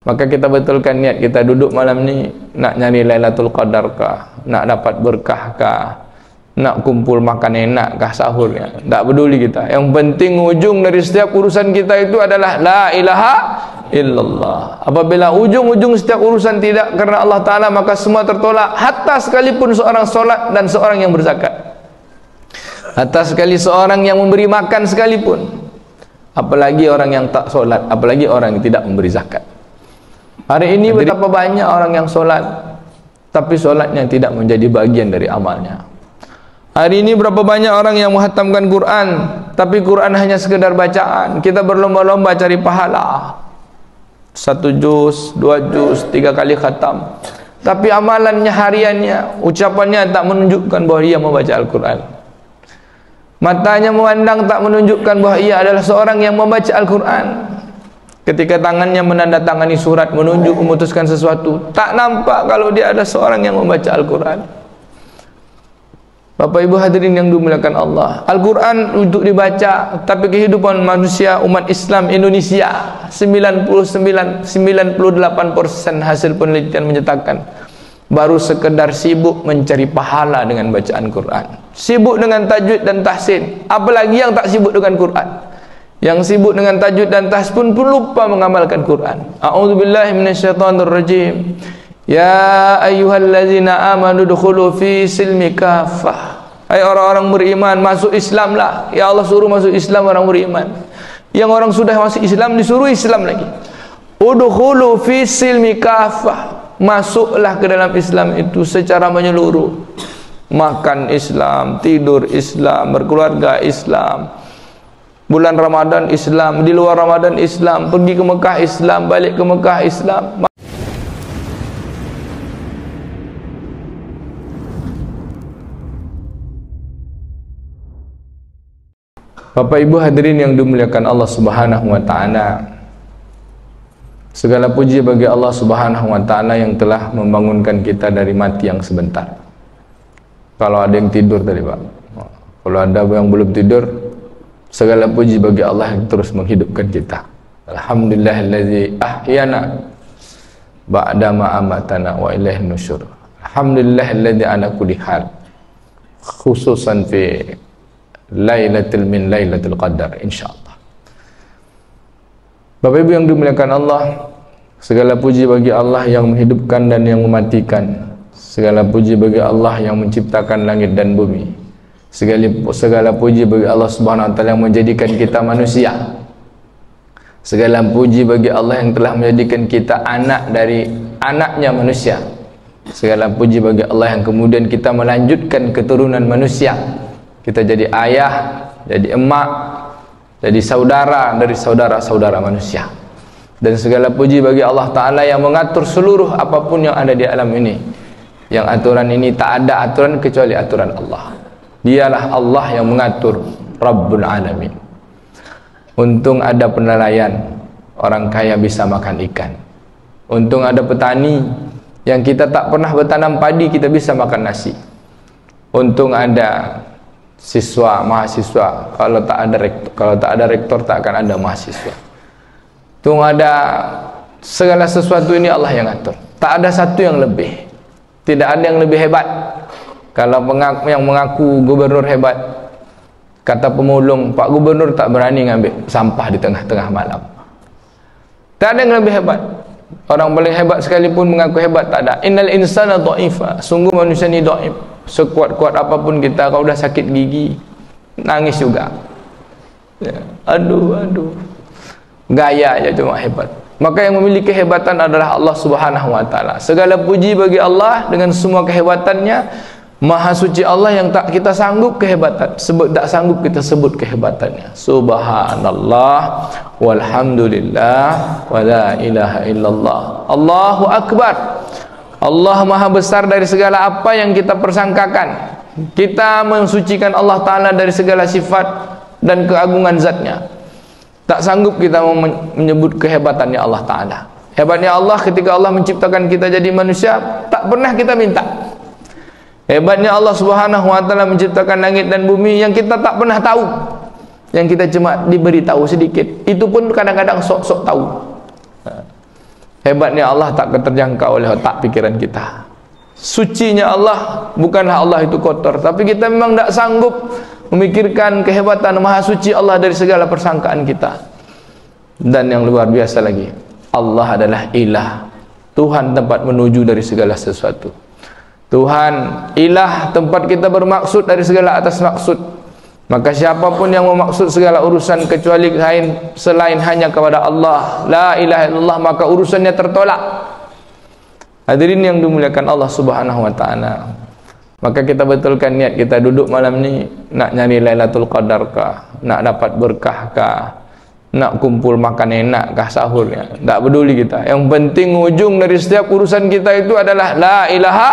Maka kita betulkan niat kita duduk malam ni, nak nyari Lailatul Qadar kah, nak dapat berkah kah, nak kumpul makan enak kah sahurnya, tak peduli kita. Yang penting ujung dari setiap urusan kita itu adalah la ilaha illallah. Apabila ujung-ujung setiap urusan tidak karena Allah Ta'ala, maka semua tertolak. Hatta sekalipun seorang solat dan seorang yang berzakat, hatta sekali seorang yang memberi makan sekalipun, apalagi orang yang tak solat, apalagi orang yang tidak memberi zakat. Hari ini betapa banyak orang yang solat, tapi solatnya tidak menjadi bagian dari amalnya. Hari ini berapa banyak orang yang menghatamkan Quran, tapi Quran hanya sekedar bacaan. Kita berlomba-lomba cari pahala, 1 juz, 2 juz, 3 kali khatam, tapi amalannya, hariannya, ucapannya tak menunjukkan bahawa dia membaca Al-Quran. Matanya memandang tak menunjukkan bahawa ia adalah seorang yang membaca Al-Quran. Ketika tangannya menandatangani surat, menunjuk, memutuskan sesuatu, tak nampak kalau dia ada seorang yang membaca Al-Quran. Bapak Ibu hadirin yang dimuliakan Allah, Al-Quran untuk dibaca, tapi kehidupan manusia umat Islam Indonesia 98% hasil penelitian menyatakan baru sekedar sibuk mencari pahala dengan bacaan Quran, sibuk dengan tajwid dan tahsin. Apalagi yang tak sibuk dengan Quran, yang sibuk dengan tajwid dan tahsin pun lupa mengamalkan Quran. A'udzubillahi minasyaitonirrajim. Ya ayyuhallazina amanu dukhulu fi silmi kafah. Hai orang-orang beriman, masuk Islamlah. Ya Allah suruh masuk Islam orang beriman. Yang orang sudah masuk Islam disuruh Islam lagi. Udkhulu fi silmi kafah. Masuklah ke dalam Islam itu secara menyeluruh. Makan Islam, tidur Islam, berkeluarga Islam, bulan Ramadan Islam, di luar Ramadan Islam, pergi ke Mekah Islam, balik ke Mekah Islam. Bapak Ibu hadirin yang dimuliakan Allah Subhanahu wa taala, segala puji bagi Allah Subhanahu wa taala yang telah membangunkan kita dari mati yang sebentar. Kalau ada yang tidur tadi Pak, kalau ada yang belum tidur, segala puji bagi Allah yang terus menghidupkan kita. Alhamdulillahillazi ahyana ba'da ma amatana wa ilaihin nusyur. Alhamdulillahillazi ala kulli hal, khususan fi lailatul min lailatul qadar insyaallah. Bapak Ibu yang dimuliakan Allah, segala puji bagi Allah yang menghidupkan dan yang mematikan. Segala puji bagi Allah yang menciptakan langit dan bumi. Segala puji bagi Allah Subhanahu wa taala yang menjadikan kita manusia. Segala puji bagi Allah yang telah menjadikan kita anak dari anaknya manusia. Segala puji bagi Allah yang kemudian kita melanjutkan keturunan manusia. Kita jadi ayah, jadi emak, jadi saudara dari saudara-saudara manusia. Dan segala puji bagi Allah Ta'ala yang mengatur seluruh apapun yang ada di alam ini. Yang aturan ini tak ada aturan kecuali aturan Allah. Dialah Allah yang mengatur, Rabbul Alamin. Untung ada penelayan, orang kaya bisa makan ikan. Untung ada petani, yang kita tak pernah bertanam padi, kita bisa makan nasi. Untung ada siswa, mahasiswa, kalau tak ada rektor tak akan ada mahasiswa. Untung ada segala sesuatu ini Allah yang atur. Tak ada satu yang lebih. Tidak ada yang lebih hebat. Kalau yang mengaku gubernur hebat, kata pemulung, Pak Gubernur tak berani ngambil sampah di tengah-tengah malam. Tak ada yang lebih hebat. Orang paling hebat sekalipun mengaku hebat tak ada. Innal insana dha'ifa. Sungguh manusia ni dhaif. Sekuat-kuat apapun kita, kalau dah sakit gigi, nangis juga. Ya. Aduh. Gaya aja cuma hebat. Maka yang memiliki kehebatan adalah Allah Subhanahu wa taala. Segala puji bagi Allah dengan semua kehebatannya. Maha suci Allah yang tak kita sanggup kehebatan, tak sanggup kita sebut kehebatannya. Subhanallah walhamdulillah wa la ilaha illallah. Allahu akbar. Allah maha besar dari segala apa yang kita persangkakan. Kita mensucikan Allah Ta'ala dari segala sifat dan keagungan zatnya. Tak sanggup kita menyebut kehebatannya Allah Ta'ala. Hebatnya Allah ketika Allah menciptakan kita jadi manusia, tak pernah kita minta. Hebatnya Allah Subhanahu wa taala menciptakan langit dan bumi yang kita tak pernah tahu. Yang kita cuma diberi tahu sedikit. Itu pun kadang-kadang sok-sok tahu. Hebatnya Allah tak terjangkau oleh otak pikiran kita. Sucinya Allah, bukanlah Allah itu kotor, tapi kita memang tak sanggup memikirkan kehebatan maha suci Allah dari segala persangkaan kita. Dan yang luar biasa lagi, Allah adalah ilah, Tuhan tempat menuju dari segala sesuatu. Tuhan ilah, tempat kita bermaksud dari segala atas maksud. Maka siapapun yang memaksud segala urusan kecuali selain hanya kepada Allah, la ilaha illallah, maka urusannya tertolak. Hadirin yang dimuliakan Allah Subhanahu wa taala. Maka kita betulkan niat kita duduk malam ni, nak nyari Lailatul Qadar kah, nak dapat berkah kah, nak kumpul makan enak kah sahurnya, tak peduli kita. Yang penting ujung dari setiap urusan kita itu adalah la ilaha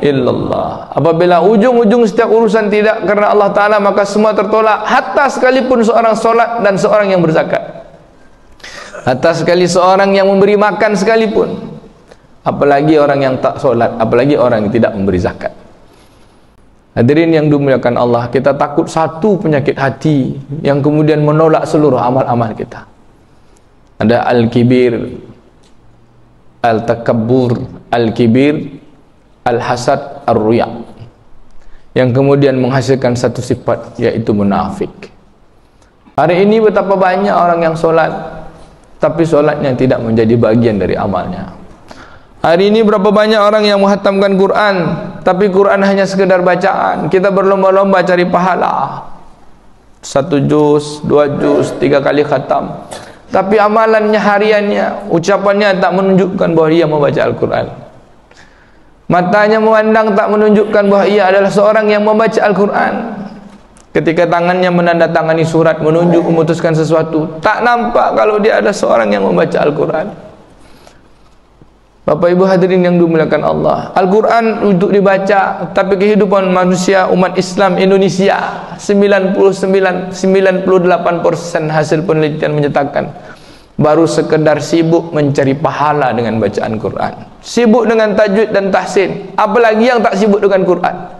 illallah. Apabila ujung-ujung setiap urusan tidak karena Allah Ta'ala, maka semua tertolak. Hatta sekalipun seorang solat dan seorang yang berzakat, hatta sekali seorang yang memberi makan sekalipun, apalagi orang yang tak solat, apalagi orang yang tidak memberi zakat. Hadirin yang dimuliakan Allah, kita takut satu penyakit hati yang kemudian menolak seluruh amal-amal kita. Ada al-kibir, al-takabbur, al-kibir, al-hasad, ar-ruya, yang kemudian menghasilkan satu sifat, yaitu munafik. Hari ini betapa banyak orang yang solat, tapi solatnya tidak menjadi bagian dari amalnya. Hari ini berapa banyak orang yang menghatamkan Quran, tapi Quran hanya sekedar bacaan. Kita berlomba-lomba cari pahala, 1 juz, 2 juz, 3 kali khatam, tapi amalannya, hariannya, ucapannya tak menunjukkan bahawa dia membaca Al-Quran. Matanya memandang tak menunjukkan bahawa ia adalah seorang yang membaca Al-Quran. Ketika tangannya menandatangani surat menunjuk memutuskan sesuatu, tak nampak kalau dia adalah seorang yang membaca Al-Quran. Bapak Ibu hadirin yang dimuliakan Allah, Al-Quran untuk dibaca, tapi kehidupan manusia umat Islam Indonesia 98% hasil penelitian menyatakan baru sekedar sibuk mencari pahala dengan bacaan Quran, sibuk dengan tajwid dan tahsin. Apalagi yang tak sibuk dengan Quran,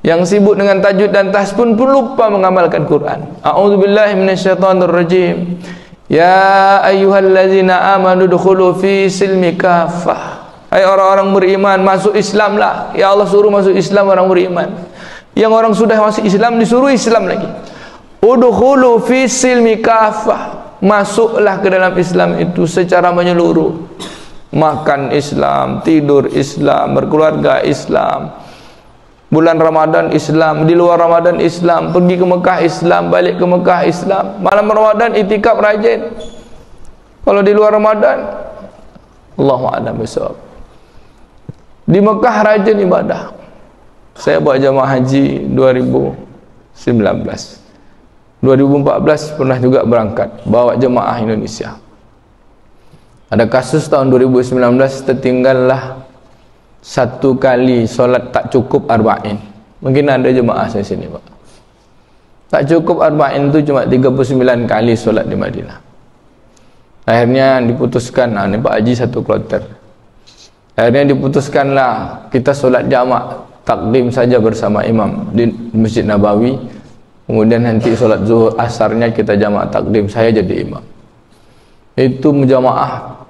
yang sibuk dengan tajwid dan tahsin pun lupa mengamalkan Quran. A'udzubillahi minasyaitonirrajim. Ya ayyuhallazina amanu dukhulu fi silmi kafah. Hai orang-orang beriman, masuk Islamlah. Ya Allah suruh masuk Islam orang beriman. Yang orang sudah masuk Islam disuruh Islam lagi. Udkhulu fi silmi kafah. Masuklah ke dalam Islam itu secara menyeluruh. Makan Islam, tidur Islam, berkeluarga Islam, bulan Ramadan Islam, di luar Ramadan Islam, pergi ke Mekah Islam, balik ke Mekah Islam, malam Ramadan itikaf rajin. Kalau di luar Ramadan, Allahu a'lam bishawab. Di Mekah rajin ibadah. Saya buat jamaah haji 2019. 2014 pernah juga berangkat bawa jemaah Indonesia. Ada kasus tahun 2019 tertinggallah 1 kali solat tak cukup arba'in. Mungkin ada jemaah saya sini Pak, tak cukup arba'in itu cuma 39 kali solat di Madinah. Akhirnya diputuskan, ini Pak Haji 1 kloter. Akhirnya diputuskanlah kita solat jamak, takdim saja bersama imam di Masjid Nabawi. Kemudian nanti solat zuhur asarnya kita jamak takdim, saya jadi imam. Itu menjamaah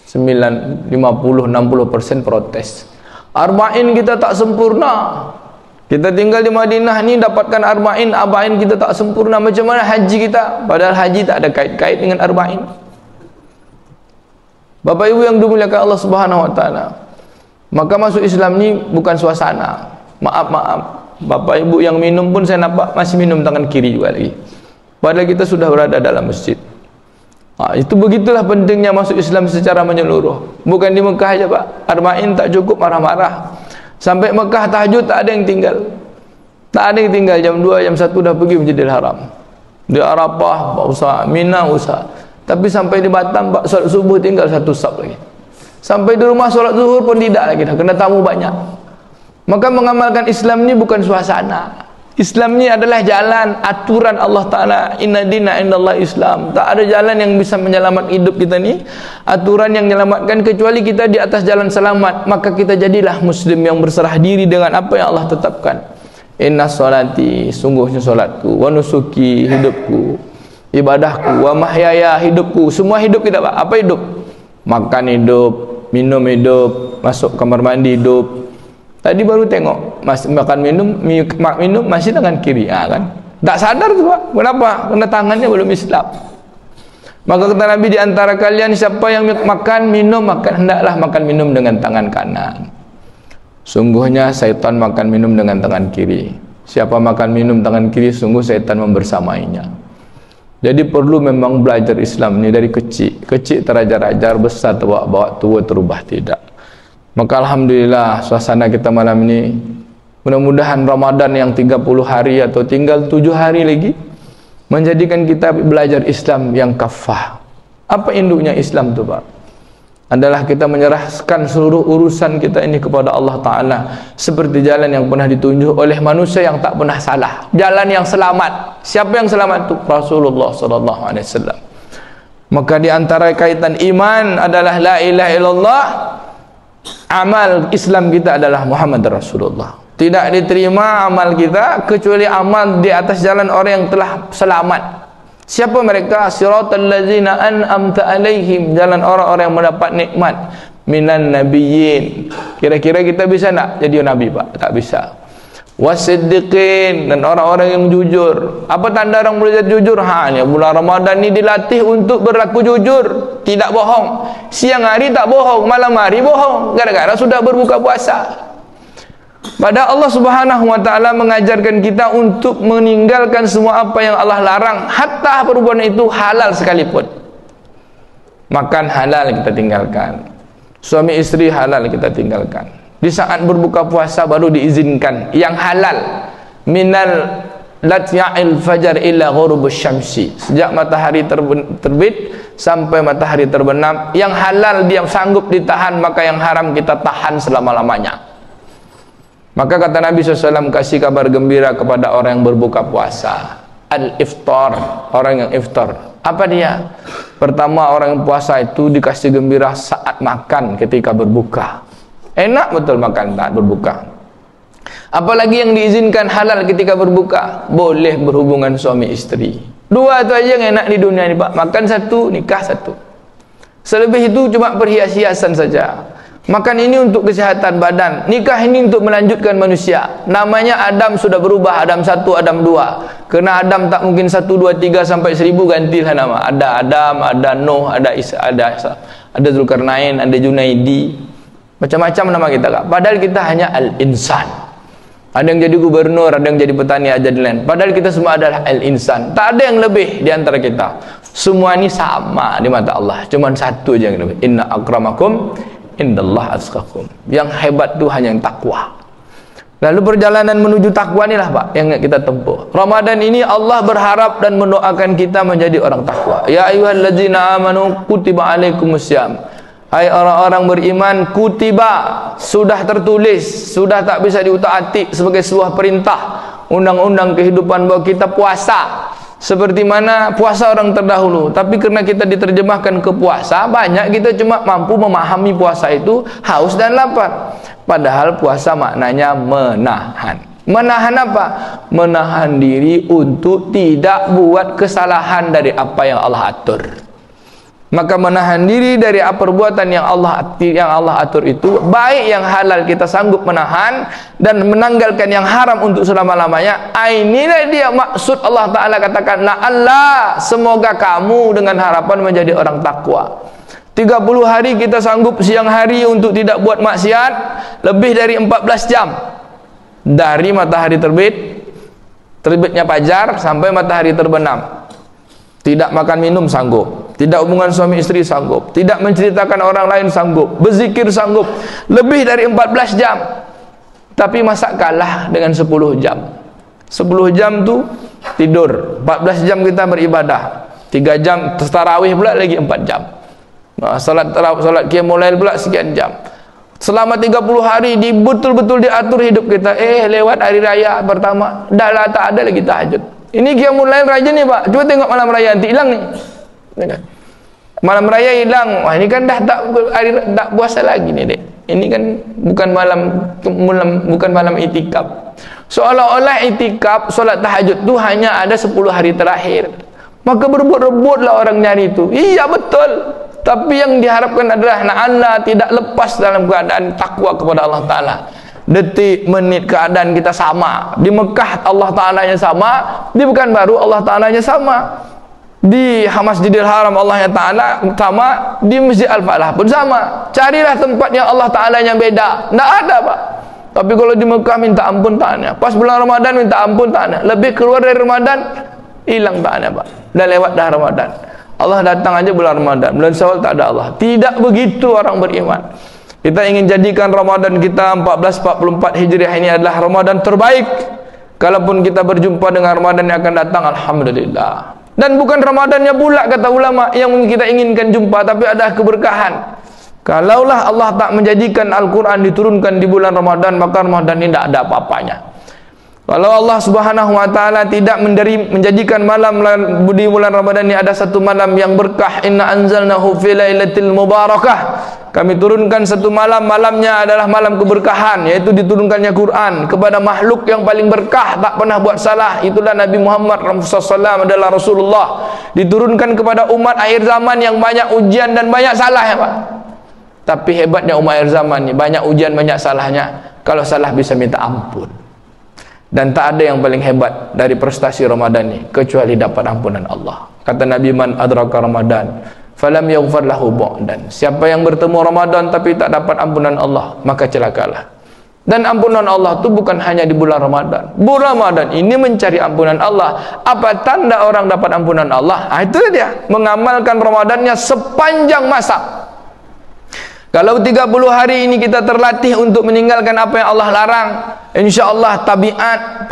50-60% protes. Arba'in kita tak sempurna. Kita tinggal di Madinah ni dapatkan arba'in kita tak sempurna. Macam mana haji kita? Padahal haji tak ada kait-kait dengan arba'in. Bapak Ibu yang dimuliakan Allah Subhanahu wa taala, maka masuk Islam ni bukan suasana. Maaf, Bapak Ibu yang minum pun saya nampak masih minum tangan kiri juga lagi, padahal kita sudah berada dalam masjid. Itu begitulah pentingnya masuk Islam secara menyeluruh. Bukan di Mekah aja Pak, arba'in tak cukup marah-marah. Sampai Mekah tahajud tak ada yang tinggal. Tak ada yang tinggal, jam 2, jam 1 dah pergi Masjidil Haram. Di Arafah, Pak Usah, Mina Usah. Tapi sampai di Batam, Pak, solat subuh tinggal 1 saf lagi. Sampai di rumah solat zuhur pun tidak lagi dah, kena tamu banyak. Maka mengamalkan Islam ni bukan suasana. Islam ni adalah jalan, aturan Allah Ta'ala. Inna dina indallah Islam. Tak ada jalan yang bisa menyelamatkan hidup kita ni, aturan yang menyelamatkan, kecuali kita di atas jalan selamat. Maka kita jadilah muslim yang berserah diri dengan apa yang Allah tetapkan. Inna salati, sungguhnya solatku, wa nusuki, hidupku, ibadahku, wa mahyaya, hidupku. Semua hidup kita Pak. Apa hidup? Makan hidup, minum hidup, masuk kamar mandi hidup. Tadi baru tengok makan minum masih tangan kiri, kan? Tak sadar tu Pak. Kenapa? Karena tangannya belum Islam. Maka kata Nabi, di antara kalian siapa yang makan minum, hendaklah makan minum dengan tangan kanan. Sungguhnya syaitan makan minum dengan tangan kiri. Siapa makan minum tangan kiri, sungguh syaitan membersamainya. Jadi perlu memang belajar Islam ini dari kecil. Kecil terajar-ajar, besar terbawa-bawa, tua terubah tidak. Maka alhamdulillah suasana kita malam ini, mudah-mudahan Ramadan yang 30 hari atau tinggal 7 hari lagi menjadikan kita belajar Islam yang kafah. Apa induknya Islam itu Pak? Adalah kita menyerahkan seluruh urusan kita ini kepada Allah Ta'ala, seperti jalan yang pernah ditunjuk oleh manusia yang tak pernah salah, jalan yang selamat. Siapa yang selamat itu? Rasulullah SAW. Maka di antara kaitan iman adalah la ilaha illallah, amal Islam kita adalah Muhammad Rasulullah. Tidak diterima amal kita kecuali amal di atas jalan orang yang telah selamat. Siapa mereka? Siratal ladzina an'amta alaihim, jalan orang-orang yang mendapat nikmat, minan nabiyyin. Kira-kira kita bisa tak jadi nabi Pak? Tak bisa. Wasiddiqin, dan orang-orang yang jujur. Apa tanda orang boleh jadi jujur? Ni bulan Ramadan ni dilatih untuk berlaku jujur, tidak bohong. Siang hari tak bohong, malam hari bohong, gara-gara sudah berbuka puasa. Padahal Allah Subhanahu wa taala mengajarkan kita untuk meninggalkan semua apa yang Allah larang, hatta perbuatan itu halal sekalipun. Makan halal kita tinggalkan, suami istri halal kita tinggalkan. Di saat berbuka puasa baru diizinkan yang halal, minal latya'il fajar ila ghurubus syamsi, sejak matahari terbit sampai matahari terbenam. Yang halal dia sanggup ditahan, maka yang haram kita tahan selama-lamanya. Maka kata Nabi SAW, kasih kabar gembira kepada orang yang berbuka puasa. Al-iftar, orang yang iftar. Apa dia? Pertama, orang yang puasa itu dikasih gembira saat makan ketika berbuka. Enak betul makan saat berbuka. Apalagi yang diizinkan halal ketika berbuka, boleh berhubungan suami istri. Dua itu aja yang enak di dunia ini Pak. Makan satu, nikah satu. Selebih itu cuma perhias-hiasan saja. Makan ini untuk kesehatan badan, nikah ini untuk melanjutkan manusia. Namanya Adam sudah berubah, Adam 1, Adam 2. Kerana Adam tak mungkin 1, 2, 3 sampai 1000, gantilah nama. Ada Adam, ada Nuh, ada Isa, ada Zulkarnain, ada Junaidi. Macam-macam nama kita Kak. Padahal kita hanya al-insan. Ada yang jadi gubernur, ada yang jadi petani, ada yang lain. Padahal kita semua adalah al-insan. Tak ada yang lebih di antara kita. Semua ini sama di mata Allah. Cuma satu aja yang lebih. Inna akramakum indallah atqakum. Yang hebat tu hanya yang takwa. Lalu perjalanan menuju takwa inilah Pak yang kita tempuh. Ramadan ini Allah berharap dan mendoakan kita menjadi orang takwa. Ya ayyuhallazina amanu kutiba alaikumussyam. Hai orang-orang beriman, kutiba, sudah tertulis, sudah tak bisa diutak-atik sebagai sebuah perintah undang-undang kehidupan bahwa kita puasa seperti mana puasa orang terdahulu. Tapi kerana kita diterjemahkan ke puasa, banyak kita cuma mampu memahami puasa itu haus dan lapar. Padahal puasa maknanya menahan. Menahan apa? Menahan diri untuk tidak buat kesalahan dari apa yang Allah atur. Maka menahan diri dari perbuatan yang Allah atur itu, baik yang halal kita sanggup menahan dan menanggalkan yang haram untuk selama-lamanya. Inilah dia maksud Allah Ta'ala katakan, la'allah, semoga kamu dengan harapan menjadi orang takwa. 30 hari kita sanggup siang hari untuk tidak buat maksiat lebih dari 14 jam. Dari matahari terbitnya fajar sampai matahari terbenam. Tidak makan minum sanggup, tidak hubungan suami istri sanggup, tidak menceritakan orang lain sanggup, berzikir sanggup lebih dari 14 jam. Tapi masa kalah dengan 10 jam. 10 jam tu tidur, 14 jam kita beribadah, 3 jam tarawih pula lagi 4 jam. Salat qiyamul lail pula sekian jam. Selama 30 hari betul-betul diatur hidup kita. Lewat hari raya pertama, dah lah tak ada lagi tahajud. Ini qiyamul lail raja ni Pak. Cuba tengok malam raya nanti hilang ni. Malam raya hilang. Wah, ini kan dah tak puasa lagi ni dek. Ini kan bukan malam itikaf. Seolah-olah itikaf solat tahajud tu hanya ada 10 hari terakhir. Maka berebut-rebutlah orang nyari itu. Iya betul. Tapi yang diharapkan adalah anda tidak lepas dalam keadaan takwa kepada Allah Ta'ala. Detik, menit, keadaan kita sama. Di Mekah Allah Ta'alanya sama, di Pekanbaru Allah Ta'alanya sama, di Masjidil Haram Allah Ta'ala sama, di Masjid Al-Falah pun sama. Carilah tempat yang Allah Ta'alanya beda. Tak ada, Pak. Tapi kalau di Mekah minta ampun taknya, pas bulan Ramadan minta ampun taknya, lebih keluar dari Ramadan hilang taknya, Pak. Dah lewat dah Ramadan, Allah datang aja bulan Ramadan, bulan Syawal tak ada Allah. Tidak begitu orang beriman. Kita ingin jadikan Ramadan kita 1444 Hijriah ini adalah Ramadan terbaik. Kalaupun kita berjumpa dengan Ramadan yang akan datang, alhamdulillah. Dan bukan Ramadannya pula kata ulama yang kita inginkan jumpa, tapi ada keberkahan. Kalaulah Allah tak menjadikan Al-Quran diturunkan di bulan Ramadan, maka Ramadan ini tidak ada apa-apanya. Kalau Allah Subhanahu wa Ta'ala tidak menjadikan malam di bulan Ramadan ini ada satu malam yang berkah, inna anzalnahu fi lailatul mubarakah, kami turunkan satu malam, malamnya adalah malam keberkahan, yaitu diturunkannya Quran kepada makhluk yang paling berkah, tak pernah buat salah, itulah Nabi Muhammad SAW adalah Rasulullah. Diturunkan kepada umat akhir zaman yang banyak ujian dan banyak salah, ya Pak. Tapi hebatnya umat akhir zaman ini, banyak ujian banyak salahnya, kalau salah bisa minta ampun. Dan tak ada yang paling hebat dari prestasi Ramadan ini kecuali dapat ampunan Allah. Kata Nabi, man adraka Ramadan falam yaghfar lahu ba'dan. Siapa yang bertemu Ramadan tapi tak dapat ampunan Allah, maka celakalah. Dan ampunan Allah itu bukan hanya di bulan Ramadan. Bulan Ramadan ini mencari ampunan Allah. Apa tanda orang dapat ampunan Allah? Itu dia, mengamalkan Ramadannya sepanjang masa. Kalau 30 hari ini kita terlatih untuk meninggalkan apa yang Allah larang, insya-Allah tabiat,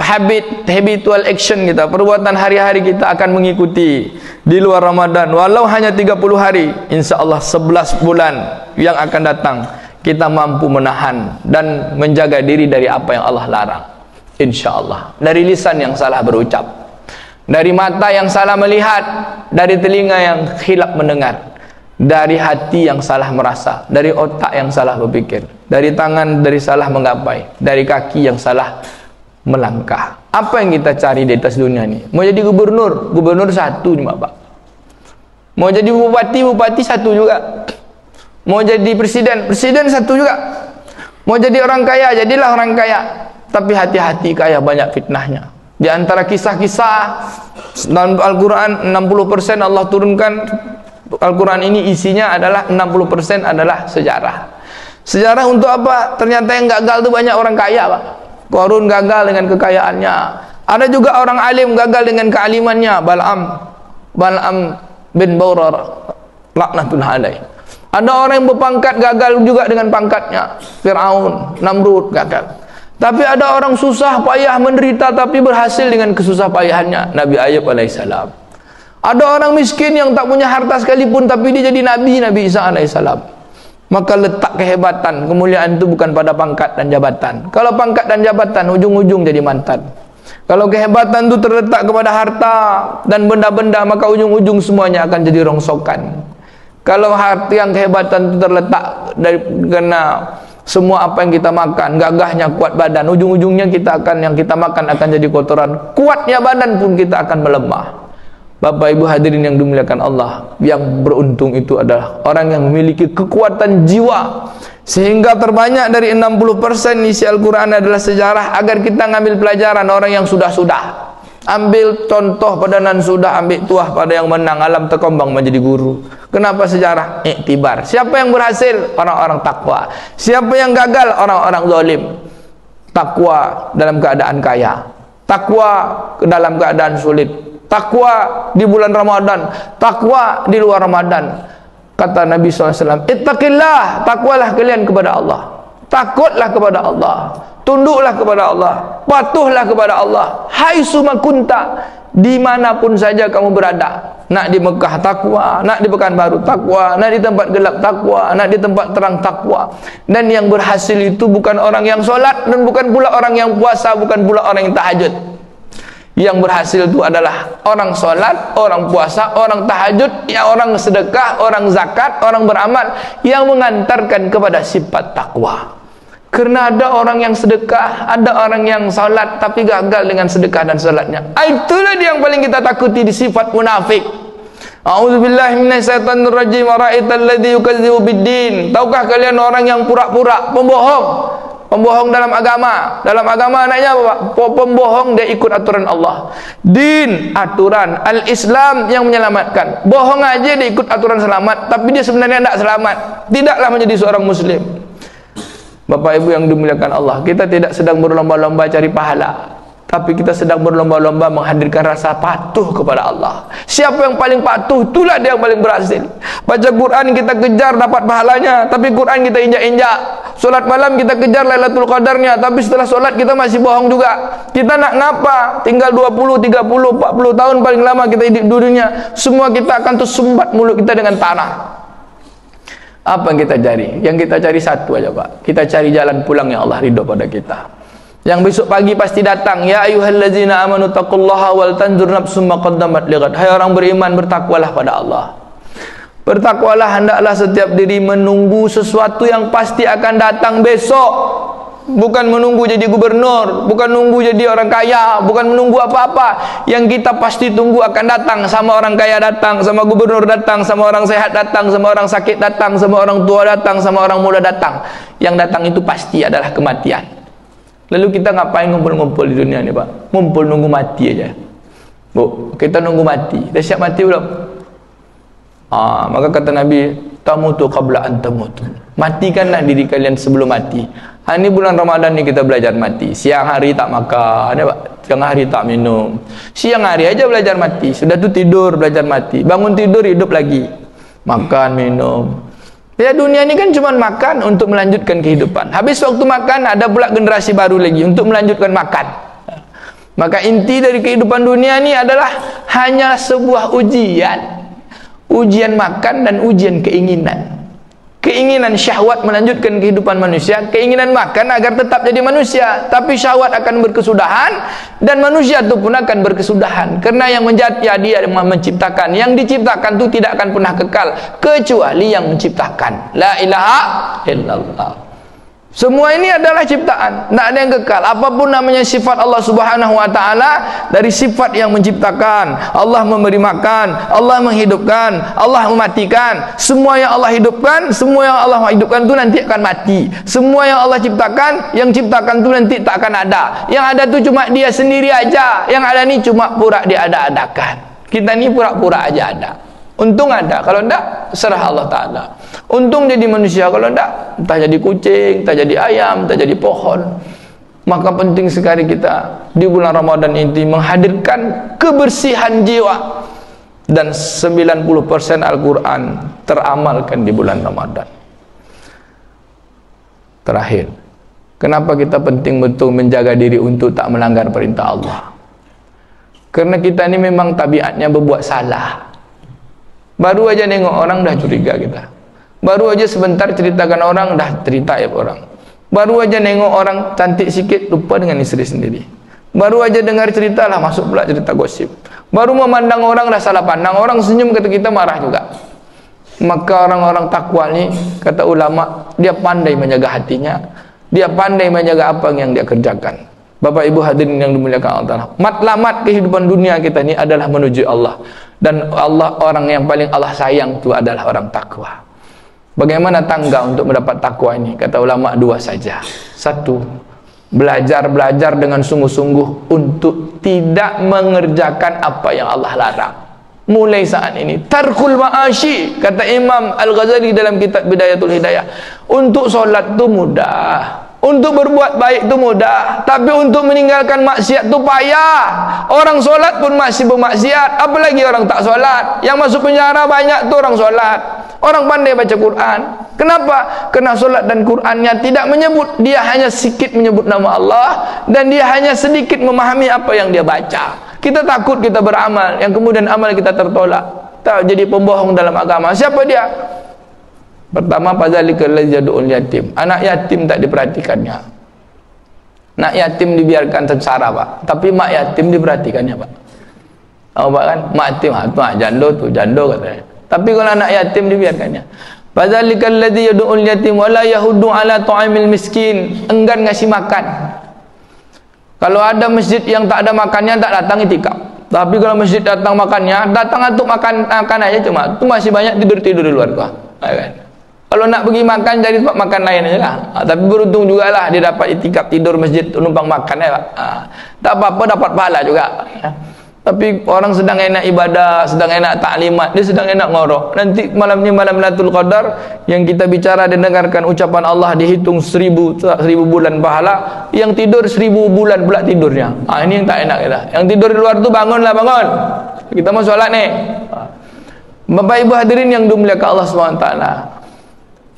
habitual action kita, perbuatan hari-hari kita akan mengikuti di luar Ramadan. Walau hanya 30 hari, insya-Allah 11 bulan yang akan datang kita mampu menahan dan menjaga diri dari apa yang Allah larang. Insya-Allah. Dari lisan yang salah berucap, dari mata yang salah melihat, dari telinga yang khilaf mendengar, dari hati yang salah merasa, dari otak yang salah berpikir, dari tangan dari salah menggapai, dari kaki yang salah melangkah. Apa yang kita cari di atas dunia ini? Mau jadi gubernur, gubernur satu cuma, Pak. Mau jadi bupati, bupati satu juga. Mau jadi presiden, presiden satu juga. Mau jadi orang kaya, jadilah orang kaya. Tapi hati-hati kaya banyak fitnahnya. Di antara kisah-kisah dalam Al-Quran, 60% Allah turunkan. Al-Quran ini isinya adalah 60% adalah sejarah. Sejarah untuk apa? Ternyata yang gagal itu banyak orang kaya, Pak. Qarun gagal dengan kekayaannya. Ada juga orang alim gagal dengan kealimannya. Bal'am bin Baurar laknatullah alaih. Ada orang yang berpangkat gagal juga dengan pangkatnya. Fir'aun, Namrud gagal. Tapi ada orang susah payah menderita tapi berhasil dengan kesusah payahannya. Nabi Ayub alaihissalam. Ada orang miskin yang tak punya harta sekalipun tapi dia jadi Nabi Isa alaihissalam. Maka letak kehebatan, kemuliaan itu bukan pada pangkat dan jabatan. Kalau pangkat dan jabatan ujung-ujung jadi mantan. Kalau kehebatan itu terletak kepada harta dan benda-benda, maka ujung-ujung semuanya akan jadi rongsokan. Kalau hati yang kehebatan itu terletak dari karena semua apa yang kita makan, gagahnya kuat badan, ujung-ujungnya yang kita makan akan jadi kotoran. Kuatnya badan pun kita akan melemah. Bapak Ibu hadirin yang dimuliakan Allah, yang beruntung itu adalah orang yang memiliki kekuatan jiwa, sehingga terbanyak dari 60% isi Al-Quran adalah sejarah, agar kita ngambil pelajaran orang yang sudah-sudah. Ambil contoh padanan sudah, ambil tuah pada yang menang, alam terkembang menjadi guru. Kenapa sejarah? Iktibar. Siapa yang berhasil? Orang-orang takwa. Siapa yang gagal? Orang-orang zalim. Takwa dalam keadaan kaya, takwa dalam keadaan sulit, takwa di bulan Ramadan, takwa di luar Ramadan. Kata Nabi SAW, ittaqillah, takwalah kalian kepada Allah, takutlah kepada Allah, tunduklah kepada Allah, patuhlah kepada Allah, haitsu kunta, dimanapun saja kamu berada. Nak di Mekah takwa, nak di Pekanbaru takwa, nak di tempat gelap takwa, nak di tempat terang takwa. Dan yang berhasil itu bukan orang yang solat, dan bukan pula orang yang puasa, bukan pula orang yang tahajud. Yang berhasil itu adalah orang solat, orang puasa, orang tahajud, ya orang sedekah, orang zakat, orang beramal, yang mengantarkan kepada sifat takwa. Karena ada orang yang sedekah, ada orang yang salat tapi gagal dengan sedekah dan salatnya. Itulah dia yang paling kita takuti, di sifat munafik. A'udzubillahi minasyaitonirrajim wa ra'aital ladzi yukadzibu biddin. Tahukah kalian orang yang pura-pura pembohong? Pembohong dalam agama. Dalam agama anaknya apa? Pembohong dia ikut aturan Allah. Din, aturan. Al-Islam yang menyelamatkan. Bohong aja dia ikut aturan selamat, tapi dia sebenarnya tidak selamat. Tidaklah menjadi seorang muslim. Bapak Ibu yang dimuliakan Allah, kita tidak sedang berlomba-lomba cari pahala, tapi kita sedang berlomba-lomba menghadirkan rasa patuh kepada Allah. Siapa yang paling patuh, itulah dia yang paling berhasil. Baca Quran kita kejar dapat pahalanya, tapi Quran kita injak-injak. Solat malam kita kejar Lailatul Qadarnya, tapi setelah solat kita masih bohong juga. Kita nak ngapa? Tinggal 20, 30, 40 tahun paling lama kita hidup di dunia. Semua kita akan tersumbat mulut kita dengan tanah. Apa yang kita cari? Yang kita cari satu aja, Pak. Kita cari jalan pulang yang Allah ridho pada kita. Yang besok pagi pasti datang. Ya ayyuhallazina amanu taqullaha wal tanzur nafsum ma qaddamat lighad. Hai orang beriman, bertakwalah pada Allah. Bertakwalah, hendaklah setiap diri menunggu sesuatu yang pasti akan datang besok. Bukan menunggu jadi gubernur, bukan menunggu jadi orang kaya, bukan menunggu apa-apa. Yang kita pasti tunggu akan datang. Sama orang kaya datang, sama gubernur datang, sama orang sehat datang, sama orang sakit datang, sama orang tua datang, sama orang muda datang. Yang datang itu pasti adalah kematian. Lalu kita ngapain ngumpul-ngumpul di dunia ini, Pak? Ngumpul nunggu mati aja. Bu, kita nunggu mati. Dah siap mati belum? Maka kata Nabi, tamutu qabla an tamutu. Matikanlah diri kalian sebelum mati. Ini bulan Ramadan ni kita belajar mati. Siang hari tak makan, ya Pak. Siang hari tak minum. Siang hari aja belajar mati. Sudah tu tidur belajar mati. Bangun tidur hidup lagi. Makan, minum. Ya, dunia ni kan cuma makan untuk melanjutkan kehidupan. Habis waktu makan ada pula generasi baru lagi untuk melanjutkan makan. Maka inti dari kehidupan dunia ni adalah hanya sebuah ujian. Ujian makan dan ujian keinginan. Keinginan syahwat melanjutkan kehidupan manusia, keinginan makan agar tetap jadi manusia, tapi syahwat akan berkesudahan dan manusia itu pun akan berkesudahan. Karena yang menjadi dia yang menciptakan, yang diciptakan itu tidak akan pernah kekal kecuali yang menciptakan. La ilaha illallah. Semua ini adalah ciptaan, tidak ada yang kekal. Apapun namanya sifat Allah Subhanahu wa taala, dari sifat yang menciptakan, Allah memberi makan, Allah menghidupkan, Allah mematikan. Semua yang Allah hidupkan, semua yang Allah hidupkan itu nanti akan mati. Semua yang Allah ciptakan, yang ciptakan itu nanti tak akan ada. Yang ada itu cuma dia sendiri aja. Yang ada ni cuma pura dia ada-adakan. Kita ni pura-pura aja ada. Untung ada, kalau tidak serah Allah Ta'ala. Untung jadi manusia, kalau tidak entah jadi kucing, entah jadi ayam, entah jadi pohon. Maka penting sekali kita di bulan Ramadan ini menghadirkan kebersihan jiwa. Dan 90% Al-Quran teramalkan di bulan Ramadan. Terakhir, kenapa kita penting betul menjaga diri untuk tak melanggar perintah Allah? Karena kita ini memang tabiatnya berbuat salah. Baru aja nengok orang dah curiga kita. Baru aja sebentar ceritakan orang dah cerita ya orang. Baru aja nengok orang cantik sikit lupa dengan istri sendiri. Baru aja dengar cerita lah masuk pula cerita gosip. Baru memandang orang dah salah pandang. Orang senyum kata kita marah juga. Maka orang-orang takwa ni kata ulama, dia pandai menjaga hatinya. Dia pandai menjaga apa yang dia kerjakan. Bapak Ibu hadirin yang dimuliakan Allah, matlamat kehidupan dunia kita ni adalah menuju Allah. Dan Allah, orang yang paling Allah sayang itu adalah orang takwa. Bagaimana tangga untuk mendapat takwa ini? Kata ulama dua saja. Satu, belajar dengan sungguh-sungguh untuk tidak mengerjakan apa yang Allah larang. Mulai saat ini tarkul ma'ashi, kata Imam Al-Ghazali dalam kitab Bidayatul Hidayah. Untuk solat itu mudah, untuk berbuat baik itu mudah, tapi untuk meninggalkan maksiat itu payah. Orang solat pun masih bermaksiat, apalagi orang tak solat. Yang masuk penjara banyak tu orang solat. Orang pandai baca Quran. Kenapa? Karena solat dan Qurannya tidak menyebut, dia hanya sedikit menyebut nama Allah, dan dia hanya sedikit memahami apa yang dia baca. Kita takut kita beramal, yang kemudian amal kita tertolak. Tak jadi pembohong dalam agama. Siapa dia? Pertama, fadzalikal ladzi yad'ul yatim. Anak yatim tak diperhatikannya. Anak yatim dibiarkan sengsara, Pak. Tapi mak yatim diperhatikannya, Pak. Tahu Pak kan? Mak yatim, jando katanya. Tapi kalau anak yatim dibiarkannya. Fadzalikal ladzi yad'ul yatim wa la yahuddu ala ta'amil miskin. Enggan ngasih makan. Kalau ada masjid yang tak ada makannya, tak datang itikaf. Tapi kalau masjid datang makannya, datang untuk makan aja cuma, itu masih banyak tidur di luar tuh. Kan? Kalau nak pergi makan, cari tempat makan lain aja lah. Tapi beruntung juga lah dia dapat itikaf tidur masjid numpang makan ya, Pak. Tak apa-apa, dapat pahala juga. Tapi orang sedang enak ibadah, sedang enak taklimat, dia sedang enak ngorok. Nanti malam ni malam Lailatul Qadar, yang kita bicara dan dengarkan ucapan Allah dihitung 1000 bulan pahala, yang tidur 1000 bulan pula tidurnya. Ini yang tak enak kita. Yang tidur di luar tu bangunlah, bangun. Kita mau solat nih. Bapak Ibu hadirin yang dimuliakan Allah SWT.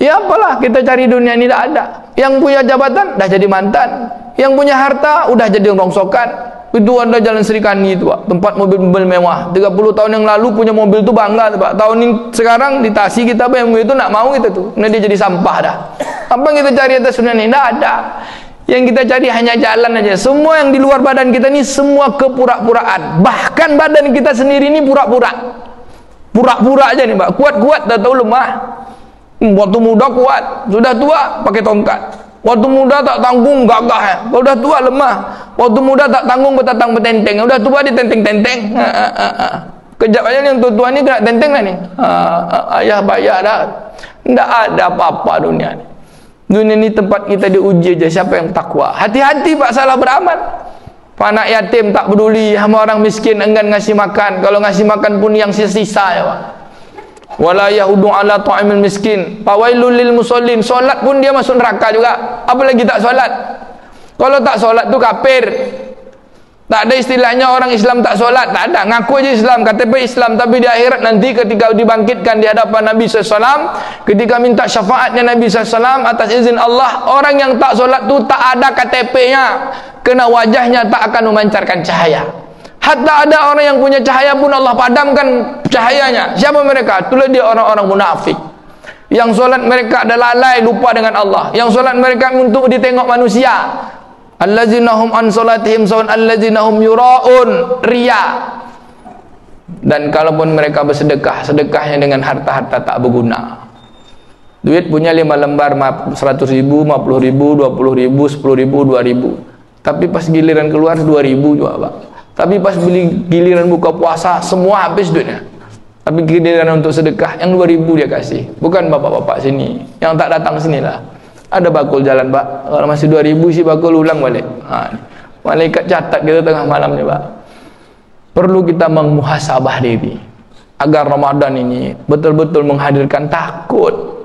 Ya apalah, kita cari dunia ini tak ada. Yang punya jabatan dah jadi mantan, yang punya harta udah jadi rongsokan. Itu ada Jalan Serikani itu, Pak. Tempat mobil-mobil mewah. 30 tahun yang lalu punya mobil tu bangga, Pak. Tahun ini sekarang di Tasik kita BMW itu nak mau kita tu. Nah, dia jadi sampah dah. Apa yang kita cari atas dunia ini? Tak ada. Yang kita cari hanya jalan aja. Semua yang di luar badan kita ni semua kepura-puraan. Bahkan badan kita sendiri ni pura-pura. Pura-pura aja nih, Pak. Kuat-kuat dah tahu lemah. Waktu muda kuat, sudah tua pakai tongkat. Waktu muda tak tanggung gagah, kalau dah tua lemah. Waktu muda tak tanggung bertatang bertenteng, udah tua dia tenteng-tenteng. Kejap aja yang tua-tua ni kena tenteng lah ni. Ayah bayar dah. Tak ada apa-apa dunia ni. Dunia ni tempat kita diuji aja siapa yang takwa. Hati-hati Pak salah beramal. Anak yatim tak peduli, sama orang miskin enggan ngasih makan. Kalau ngasih makan pun yang sisa-sisa ya Pak. Wala yahudu ala ta'imil miskin fawailul lil musallin. Solat pun dia masuk neraka juga, apalagi tak solat. Kalau tak solat tu kafir. Tak ada istilahnya orang Islam tak solat, tak ada. Ngaku aja Islam, KTP Islam, tapi di akhirat nanti ketika dibangkitkan di hadapan Nabi SAW, ketika minta syafaatnya Nabi SAW atas izin Allah, orang yang tak solat tu tak ada KTP-nya, kena wajahnya tak akan memancarkan cahaya. Hatta ada orang yang punya cahaya pun Allah padamkan cahayanya. Siapa mereka? Itulah dia orang-orang munafik. Yang solat mereka adalah lalai, lupa dengan Allah. Yang solat mereka untuk ditengok manusia. Allazina hum an salatihim sawun allazina hum yura'un, riya. Dan kalaupun mereka bersedekah, sedekahnya dengan harta-harta tak berguna. Duit punya 5 lembar 100.000, 50.000, 20.000, 10.000, 2.000. Tapi pas giliran keluar 2.000 juga, Pak. Tapi pas beli giliran buka puasa semua habis duitnya. Tapi giliran untuk sedekah yang 2.000 dia kasih. Bukan bapak-bapak sini yang tak datang sini lah. Ada bakul jalan, Pak. Kalau masih 2.000 sih bakul ulang balik. Malaikat catat kita tengah malam ni, Pak. Perlu kita memuhasabah diri agar Ramadan ini betul-betul menghadirkan takut.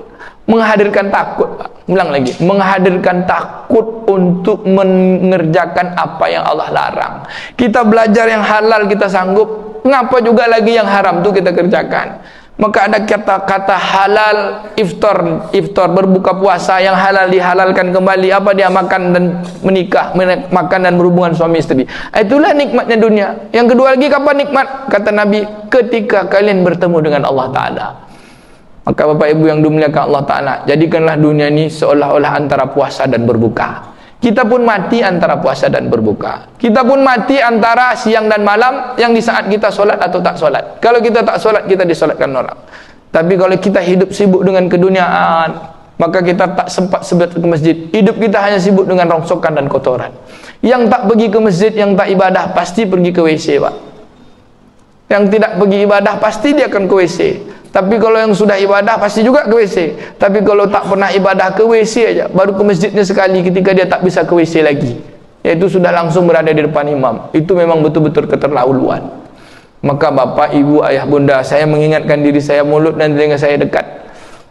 Menghadirkan takut, Pak. Ulang lagi, menghadirkan takut untuk mengerjakan apa yang Allah larang. Kita belajar yang halal kita sanggup, ngapa juga lagi yang haram tu kita kerjakan. Maka ada kata-kata halal iftar berbuka puasa, yang halal dihalalkan kembali. Apa dia? Makan dan menikah, makan dan berhubungan suami istri. Itulah nikmatnya dunia. Yang kedua lagi kapan nikmat? Kata Nabi, ketika kalian bertemu dengan Allah Ta'ala. Maka Bapak Ibu yang dimuliakan Allah Ta'ala, jadikanlah dunia ini seolah-olah antara puasa dan berbuka. Kita pun mati antara puasa dan berbuka. Kita pun mati antara siang dan malam, yang di saat kita solat atau tak solat. Kalau kita tak solat, kita disolatkan orang. Tapi kalau kita hidup sibuk dengan keduniaan, maka kita tak sempat ke masjid. Hidup kita hanya sibuk dengan rongsokan dan kotoran. Yang tak pergi ke masjid, yang tak ibadah, pasti pergi ke WC, Pak. Yang tidak pergi ibadah, pasti dia akan ke WC. Tapi kalau yang sudah ibadah pasti juga ke WC. Tapi kalau tak pernah ibadah, ke WC aja, baru ke masjidnya sekali ketika dia tak bisa ke WC lagi, yaitu sudah langsung berada di depan imam. Itu memang betul-betul keterlaluan. Maka bapak, ibu, ayah, bunda, saya mengingatkan diri saya, mulut dan telinga saya dekat.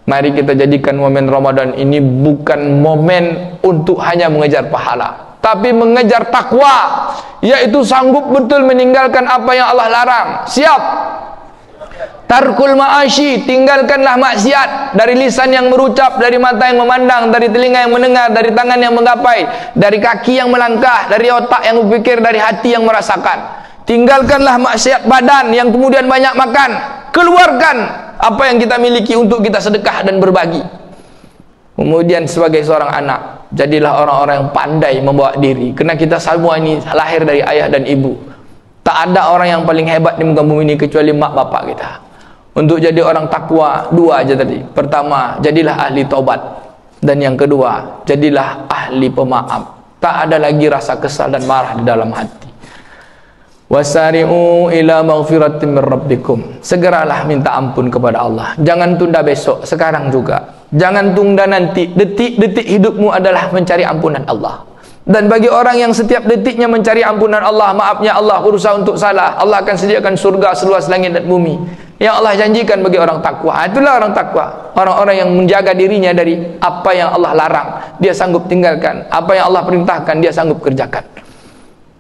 Mari kita jadikan momen Ramadan ini bukan momen untuk hanya mengejar pahala, tapi mengejar takwa, yaitu sanggup betul meninggalkan apa yang Allah larang. Siap. Tarkul ma'ashi, tinggalkanlah maksiat. Dari lisan yang merucap, dari mata yang memandang, dari telinga yang mendengar, dari tangan yang menggapai, dari kaki yang melangkah, dari otak yang berpikir, dari hati yang merasakan. Tinggalkanlah maksiat badan yang kemudian banyak makan. Keluarkan apa yang kita miliki untuk kita sedekah dan berbagi. Kemudian sebagai seorang anak, jadilah orang-orang yang pandai membawa diri. Kerana kita semua ini lahir dari ayah dan ibu. Tak ada orang yang paling hebat di muka bumi ini kecuali mak bapak kita. Untuk jadi orang takwa, dua aja tadi. Pertama, jadilah ahli taubat. Dan yang kedua, jadilah ahli pemaaf. Tak ada lagi rasa kesal dan marah di dalam hati. Wasari'u ila maghfiratin min rabbikum. Segeralah minta ampun kepada Allah. Jangan tunda besok, sekarang juga. Jangan tunda nanti. Detik-detik hidupmu adalah mencari ampunan Allah. Dan bagi orang yang setiap detiknya mencari ampunan Allah, maafnya Allah, berusaha untuk salah, Allah akan sediakan surga seluas langit dan bumi. Yang Allah janjikan bagi orang takwa. Itulah orang takwa. Orang-orang yang menjaga dirinya dari apa yang Allah larang, dia sanggup tinggalkan. Apa yang Allah perintahkan, dia sanggup kerjakan.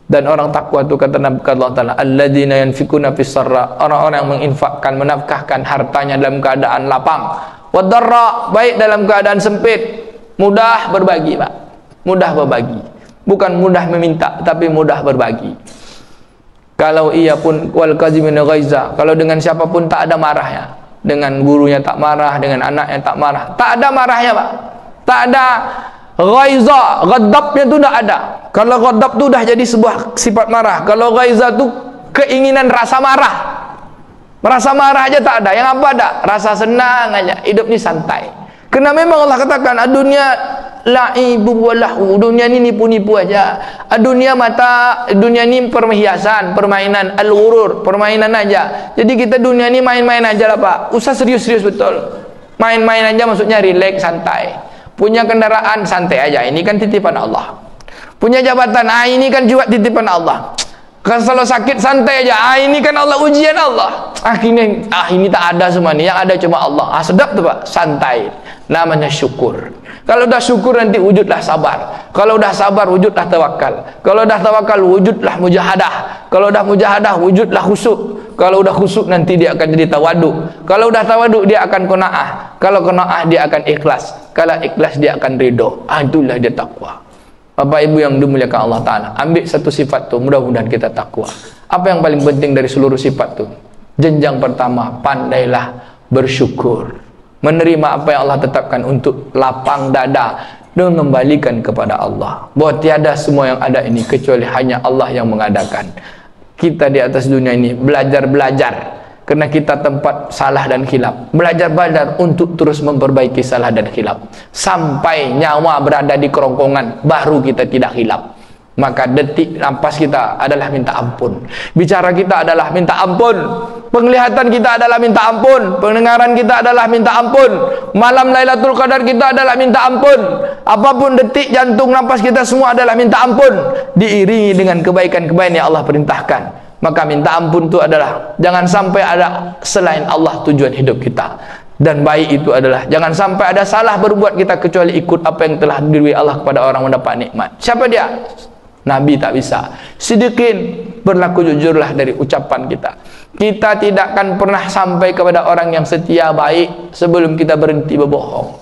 Dan orang takwa itu kata Nabi Allah Ta'ala, alladzina yanfikuna fis sarra, orang-orang yang menginfakkan, menafkahkan hartanya dalam keadaan lapang, wadarra, baik dalam keadaan sempit, mudah berbagi, Pak. Mudah berbagi. Bukan mudah meminta, tapi mudah berbagi. Kalau ia pun wal kazimin ghaiza, kalau dengan siapapun tak ada marahnya. Dengan gurunya tak marah, dengan anaknya tak marah. Tak ada marahnya, Pak. Tak ada ghaiza, ghadabnya tu tak ada. Kalau ghadab tu dah jadi sebuah sifat marah. Kalau ghaiza tu keinginan rasa marah. Rasa marah aja tak ada. Yang apa ada? Rasa senang aja. Hidup ni santai. Kerana memang Allah katakan, dunia la'ibu walahu, dunia ni nipu-nipu aja. Dunia mata, dunia ni perhiasan, permainan, al-ghurur, permainan aja. Jadi kita dunia ni main-main aja lah, Pak. Usah serius-serius betul. Main-main aja maksudnya relax, santai. Punya kendaraan santai aja, ini kan titipan Allah. Punya jabatan, ini kan juga titipan Allah. Kalau sakit santai aja, ini kan Allah, ujian Allah. Ini tak ada semua ni, yang ada cuma Allah. Sedap tu, Pak, santai. Namanya syukur. Kalau dah syukur nanti wujudlah sabar. Kalau dah sabar wujudlah tawakal. Kalau dah tawakal wujudlah mujahadah. Kalau dah mujahadah wujudlah khusuk. Kalau dah khusuk nanti dia akan jadi tawaduk. Kalau dah tawaduk dia akan qanaah. Kalau qanaah dia akan ikhlas. Kalau ikhlas dia akan ridho. Itulah dia takwa. Bapak Ibu yang dimuliakan Allah Ta'ala, ambil satu sifat tu, mudah-mudahan kita takwa. Apa yang paling penting dari seluruh sifat tu? Jenjang pertama, pandailah bersyukur, menerima apa yang Allah tetapkan untuk lapang dada dan membalikan kepada Allah. Bahwa tiada semua yang ada ini kecuali hanya Allah yang mengadakan. Kita di atas dunia ini belajar-belajar kerana kita tempat salah dan khilaf. Belajar-belajar untuk terus memperbaiki salah dan khilaf. Sampai nyawa berada di kerongkongan baru kita tidak khilaf. Maka detik nafas kita adalah minta ampun. Bicara kita adalah minta ampun. Penglihatan kita adalah minta ampun. Pendengaran kita adalah minta ampun. Malam Lailatul Qadar kita adalah minta ampun. Apapun detik jantung nafas kita semua adalah minta ampun. Diiringi dengan kebaikan-kebaikan yang Allah perintahkan. Maka minta ampun itu adalah jangan sampai ada selain Allah tujuan hidup kita. Dan baik itu adalah jangan sampai ada salah berbuat kita kecuali ikut apa yang telah diberi Allah kepada orang mendapat nikmat. Siapa dia? Nabi tak bisa. Sidiqin, berlaku jujurlah dari ucapan kita. Kita tidak akan pernah sampai kepada orang yang setia baik sebelum kita berhenti berbohong.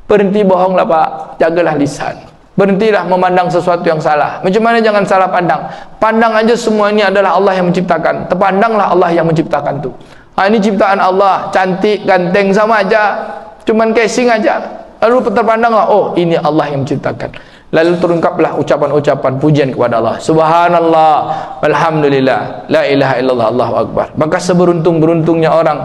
Berhenti bohonglah, Pak. Jagalah lisan. Berhentilah memandang sesuatu yang salah. Macam mana jangan salah pandang? Pandang aja semua ini adalah Allah yang menciptakan. Terpandanglah Allah yang menciptakan tu. Ini ciptaan Allah, cantik, ganteng sama aja. Cuman casing aja. Lalu terpandanglah, oh ini Allah yang menciptakan. Lalu terungkaplah ucapan-ucapan pujian kepada Allah. Subhanallah, alhamdulillah, la ilaha illallah, Allahu akbar. Maka seberuntung-beruntungnya orang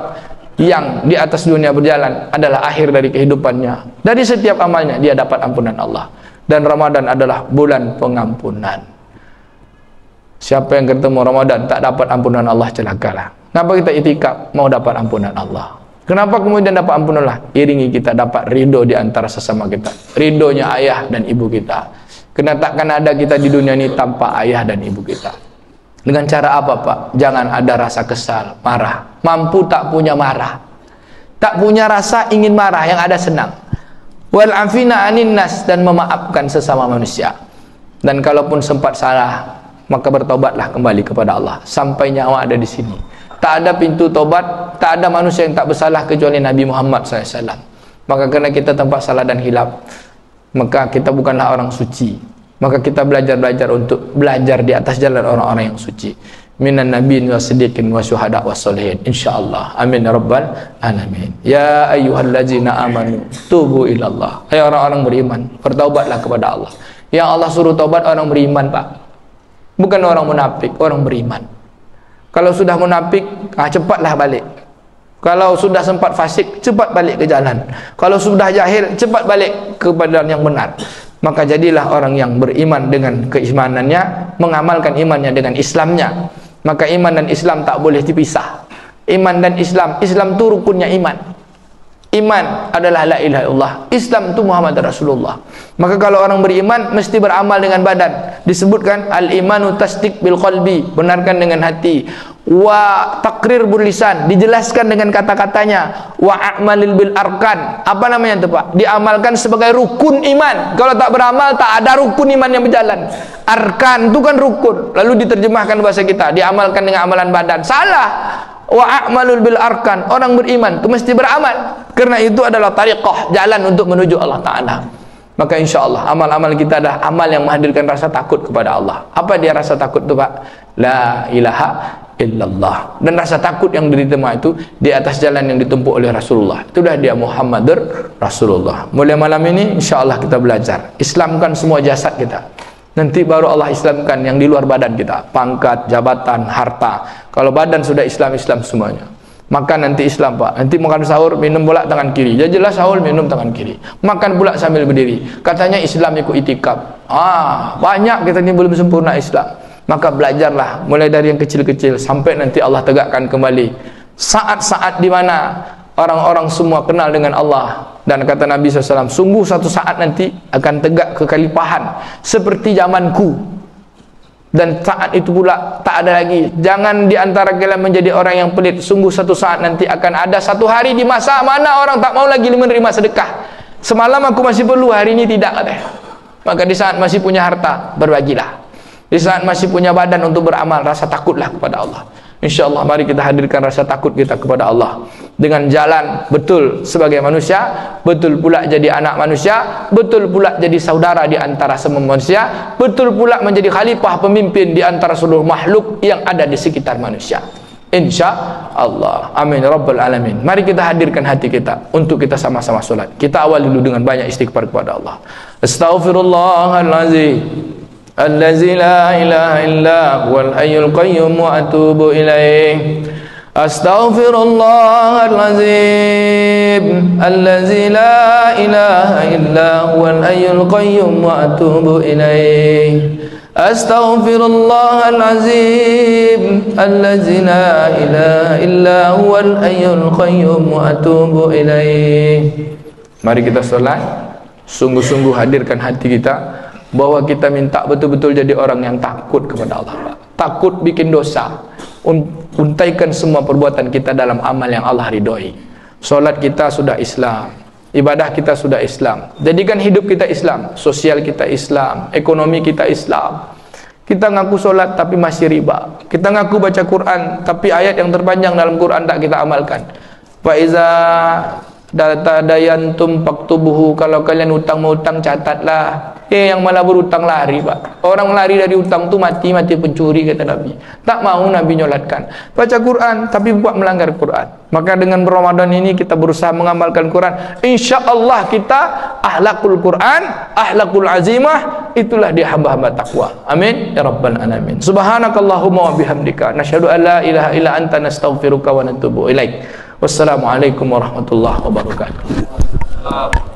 yang di atas dunia berjalan adalah akhir dari kehidupannya. Dari setiap amalnya dia dapat ampunan Allah. Dan Ramadan adalah bulan pengampunan. Siapa yang ketemu Ramadan tak dapat ampunan Allah, celakalah. Kenapa kita itikaf? Mau dapat ampunan Allah. Kenapa kemudian dapat ampunan Allah? Iringi kita dapat ridho di antara sesama kita. Ridhonya ayah dan ibu kita. Karena takkan ada kita di dunia ini tanpa ayah dan ibu kita. Dengan cara apa, Pak? Jangan ada rasa kesal, marah. Mampu tak punya marah. Tak punya rasa ingin marah, yang ada senang. Wal afina anin nas, dan memaafkan sesama manusia. Dan kalaupun sempat salah, maka bertobatlah kembali kepada Allah sampai nyawa ada di sini. Tak ada pintu tobat, tak ada manusia yang tak bersalah kecuali Nabi Muhammad SAW. Maka kerana kita tempat salah dan hilaf, maka kita bukanlah orang suci. Maka kita belajar-belajar untuk belajar di atas jalan orang-orang yang suci. Minan nabiyyin wa siddiqin wa syuhada wa sholihin, insyaallah. Amin ya rabbal alamin. Ya ayyuhallazina amanu tubu ilallah. Hai orang-orang beriman, bertaubatlah kepada Allah. Yang Allah suruh taubat orang beriman, Pak. Bukan orang munafik, orang beriman. Kalau sudah munafik, cepatlah balik. Kalau sudah sempat fasik, cepat balik ke jalan. Kalau sudah jahil, cepat balik kepada yang benar. Maka jadilah orang yang beriman dengan keimanannya, mengamalkan imannya dengan Islamnya. Maka iman dan Islam tak boleh dipisah. Iman dan Islam, Islam tu rukunnya iman. Iman adalah la ilaha illallah, Islam itu Muhammad Rasulullah. Maka kalau orang beriman mesti beramal dengan badan. Disebutkan al-imanu tasdiq bil qalbi, benarkan dengan hati. Wa taqrir bil lisan, dijelaskan dengan kata-katanya. Wa a'malil bil arkan, apa namanya itu Pak? Diamalkan sebagai rukun iman. Kalau tak beramal tak ada rukun iman yang berjalan. Arkan itu kan rukun, lalu diterjemahkan bahasa kita, diamalkan dengan amalan badan. Salah. Wa a'malul bil arkan, orang beriman itu mesti beramal, karena itu adalah tariqah, jalan untuk menuju Allah Ta'ala. Maka insyaAllah amal-amal kita adalah amal yang menghadirkan rasa takut kepada Allah. Apa dia rasa takut itu Pak? La ilaha illallah. Dan rasa takut yang diterima itu di atas jalan yang ditempuh oleh Rasulullah, itulah dia Muhammadur Rasulullah. Mulai malam ini insyaAllah kita belajar Islamkan semua jasad kita. Nanti baru Allah Islamkan yang di luar badan kita, pangkat, jabatan, harta. Kalau badan sudah Islam, Islam semuanya. Makan nanti Islam Pak. Nanti makan sahur, minum pula tangan kiri. Jelas sahur, minum tangan kiri. Makan pula sambil berdiri. Katanya Islam ikut itikaf. Banyak kita ini belum sempurna Islam. Maka belajarlah mulai dari yang kecil-kecil sampai nanti Allah tegakkan kembali. Saat-saat di mana orang-orang semua kenal dengan Allah. Dan kata Nabi SAW, sungguh satu saat nanti akan tegak kekhalifahan seperti zamanku. Dan saat itu pula tak ada lagi. Jangan diantara kalian menjadi orang yang pelit. Sungguh satu saat nanti akan ada satu hari di masa mana orang tak mau lagi menerima sedekah. Semalam aku masih perlu, hari ini tidak katanya. Maka di saat masih punya harta, berbagilah. Di saat masih punya badan untuk beramal, rasa takutlah kepada Allah. InsyaAllah mari kita hadirkan rasa takut kita kepada Allah dengan jalan betul sebagai manusia, betul pula jadi anak manusia, betul pula jadi saudara di antara semua manusia, betul pula menjadi khalifah pemimpin di antara seluruh makhluk yang ada di sekitar manusia. InsyaAllah. Amin Rabbal Alamin. Mari kita hadirkan hati kita untuk kita sama-sama solat. Kita awal dulu dengan banyak istighfar kepada Allah. Astaghfirullahaladzim الذي لا إله إلا هو الحي القيوم وأتوب إليه أستغفر الله العظيم الذي لا إله إلا هو الحي القيوم وأتوب إليه أستغفر الله العظيم الذي لا إله إلا هو الحي القيوم وأتوب إليه. Mari kita salat, sungguh-sungguh hadirkan hati kita bahwa kita minta betul-betul jadi orang yang takut kepada Allah. Takut bikin dosa. Untaikan semua perbuatan kita dalam amal yang Allah ridhoi. Solat kita sudah Islam, ibadah kita sudah Islam. Jadikan hidup kita Islam, sosial kita Islam, ekonomi kita Islam. Kita ngaku solat tapi masih riba. Kita ngaku baca Quran tapi ayat yang terpanjang dalam Quran tak kita amalkan. Fa iza datayantum faktubuhu, kalau kalian hutang mau hutang catatlah. Yang malah berutang lari Pak. Orang lari dari hutang tu mati pencuri kata Nabi. Tak mau Nabi nyolatkan. Baca Quran tapi buat melanggar Quran. Maka dengan Ramadan ini kita berusaha mengamalkan Quran. InsyaAllah kita ahlakul Quran, ahlakul azimah. Itulah dia hamba-hamba takwa. Amin ya Rabbal Alamin. Subhanakallahumma wa bihamdika nasyhadu an la ilaha illa anta nastaghfiruka wa natubu ilaik. Wassalamualaikum warahmatullahi wabarakatuh.